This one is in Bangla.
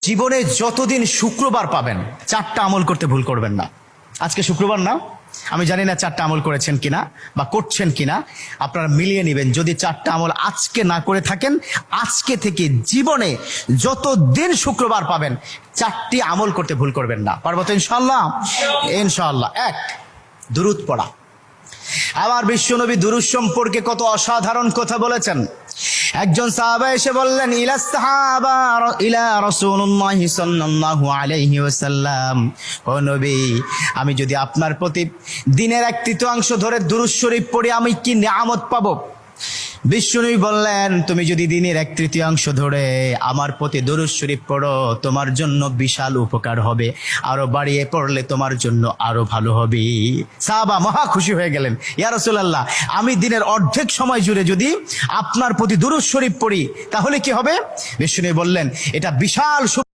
জীবনে যতদিন শুক্রবার পাবেন 4টা আমল করতে ভুল করবেন না। আজকে শুক্রবার না, আমি জানি না 4টা আমল করেছেন কিনা বা করছেন কিনা, আপনারা মিলিয়ে নেবেন। যদি 4টা আমল আজকে না করে থাকেন, আজকে থেকে জীবনে যতদিন শুক্রবার পাবেন 4টি আমল করতে ভুল করবেন না। পারবো তো ইনশাআল্লাহ? ইনশাআল্লাহ। 1, দুরূদ পড়া। আবার বিশ্বনবী দুরূদ সম্পর্কে কত অসাধারণ কথা বলেছেন। একজন সাহাবা এসে বললেন, ইলা রাসূলুল্লাহ সাল্লাল্লাহু আলাইহি ওয়াসাল্লাম, ও নবী, আমি যদি আপনার প্রতি দিনের 1/3 ধরে দুরূদ শরীফ পড়ি আমি কি নিয়ামত পাবো? বিশ্বনবী বললেন, তুমি যদি দিনের 1/3 ধরে আমার প্রতি দুরূদ শরীফ পড়ো তোমার জন্য বিশাল উপকার হবে, আরো বাড়িয়ে পড়লে তোমার জন্য আরো ভালো হবে। সাহাবা মহা খুশি হয়ে গেলেন, ইয়া রাসূলুল্লাহ, আমি দিনের অর্ধেক সময় জুড়ে যদি আপনার প্রতি দুরূদ শরীফ পড়ি তাহলে কি হবে? বিশ্বনবী বললেন, এটা বিশাল